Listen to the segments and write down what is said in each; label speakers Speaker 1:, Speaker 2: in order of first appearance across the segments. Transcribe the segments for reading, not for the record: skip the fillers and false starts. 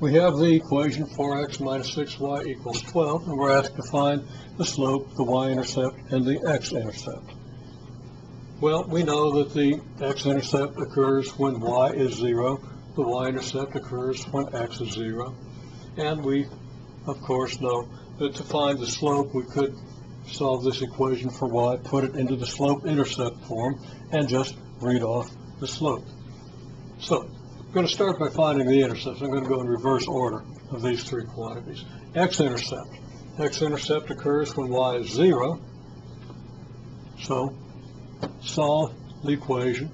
Speaker 1: We have the equation 4x minus 6y equals 12, and we're asked to find the slope, the y-intercept, and the x-intercept. Well, we know that the x-intercept occurs when y is 0, the y-intercept occurs when x is 0, and we, of course, know that to find the slope, we could solve this equation for y, put it into the slope-intercept form, and just read off the slope. So, I'm going to start by finding the intercepts. I'm going to go in reverse order of these three quantities. X-intercept. X-intercept occurs when y is 0. So, solve the equation.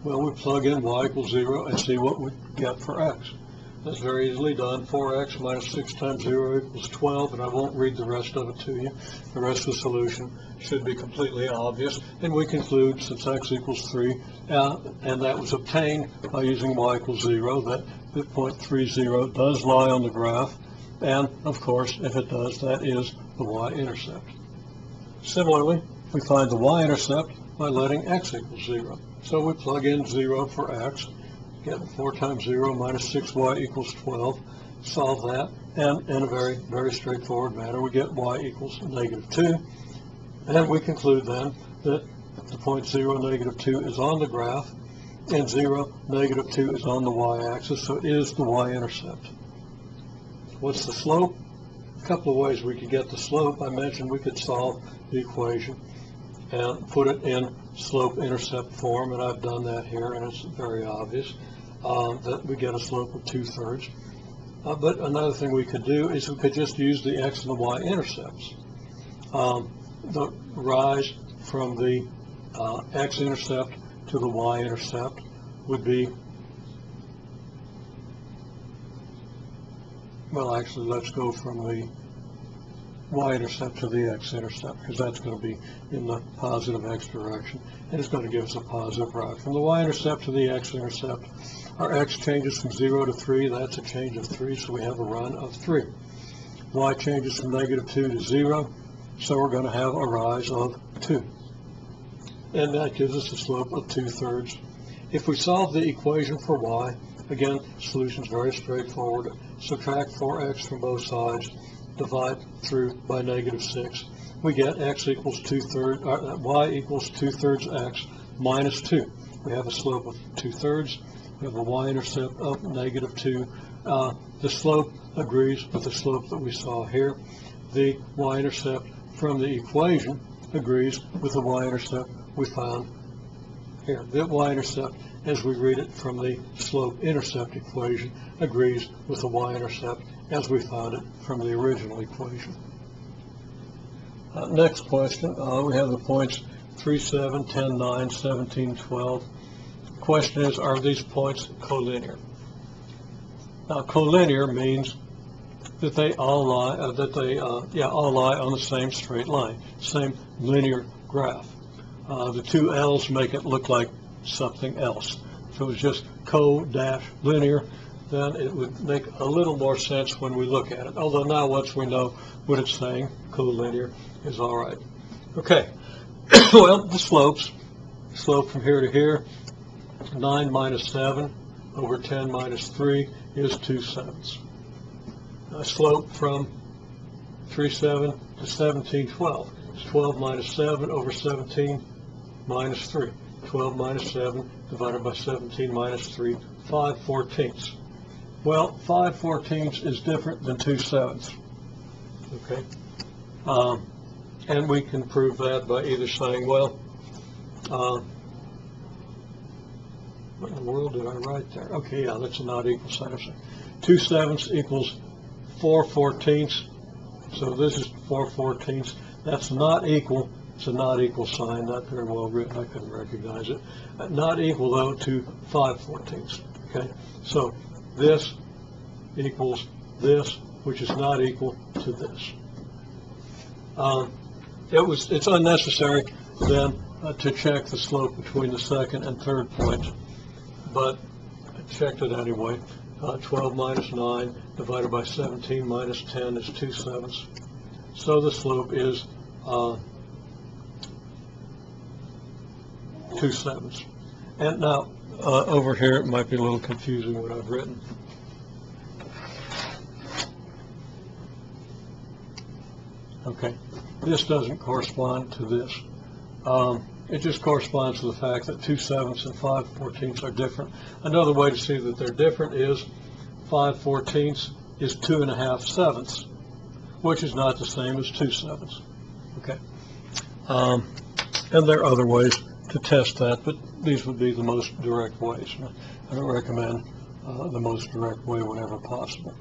Speaker 1: Well, we plug in y equals 0 and see what we get for x. That's very easily done. 4x minus 6 times 0 equals 12, and I won't read the rest of it to you. The rest of the solution should be completely obvious. And we conclude, since x equals 3, and that was obtained by using y equals 0, that the 0.30 does lie on the graph. And, of course, if it does, that is the y-intercept. Similarly, we find the y-intercept by letting x equals 0. So we plug in 0 for x. Get 4 times 0 minus 6y equals 12. Solve that, and in a very, very straightforward manner, we get y equals negative 2. And we conclude then that the point 0, negative 2 is on the graph, and 0, negative 2 is on the y-axis, so it is the y-intercept. What's the slope? A couple of ways we could get the slope. I mentioned we could solve the equation and put it in slope-intercept form, and I've done that here, and it's very obvious that we get a slope of 2/3. But another thing we could do is we could just use the x and the y-intercepts. The rise from the x-intercept to the y-intercept would be, well, actually, let's go from the y-intercept to the x-intercept, because that's going to be in the positive x direction, and it's going to give us a positive rise. From the y-intercept to the x-intercept, our x changes from 0 to 3, that's a change of 3, so we have a run of 3. Y changes from negative 2 to 0, so we're going to have a rise of 2. And that gives us a slope of 2/3. If we solve the equation for y, again, solution is very straightforward. Subtract 4x from both sides, divide through by negative 6. We get x equals 2/3, y equals 2/3 x minus 2. We have a slope of 2/3. We have a y-intercept of negative 2. The slope agrees with the slope that we saw here. The y-intercept from the equation agrees with the y-intercept we found here. The y-intercept, as we read it from the slope-intercept equation, agrees with the y-intercept as we found it from the original equation. Next question, we have the points 3, 7, 10, 9, 17, 12. The question is, are these points collinear? Now, collinear means that they all lie, all lie on the same straight line, same linear graph. The two L's make it look like something else. If it was just co-linear, then it would make a little more sense when we look at it. Although now once we know what it's saying, collinear is all right. Okay, well, the slopes, slope from here to here, 9 minus 7 over 10 minus 3 is 2/7. Slope from 3, 7 to 17, 12 is 12 minus 7 over 17 minus 3. 12 minus 7 divided by 17 minus 3, 5/14. Well, 5/14 is different than 2/7. Okay, and we can prove that by either saying, well, what in the world did I write there? Okay, yeah, that's a not equal sign. 2/7 equals 4/14. So this is 4/14. That's not equal. It's a not equal sign, not very well written. I couldn't recognize it. Not equal, though, to 5/14. Okay, so this equals this, which is not equal to this. It's unnecessary then to check the slope between the second and third points, but I checked it anyway. 12 minus 9 divided by 17 minus 10 is 2/7. So the slope is 2/7. And now over here it might be a little confusing what I've written. Okay, this doesn't correspond to this. It just corresponds to the fact that 2/7 and 5/14 are different. Another way to see that they're different is 5/14 is 2.5/7, which is not the same as 2/7. Okay, and there are other ways to test that, but these would be the most direct ways. I don't recommend the most direct way whenever possible.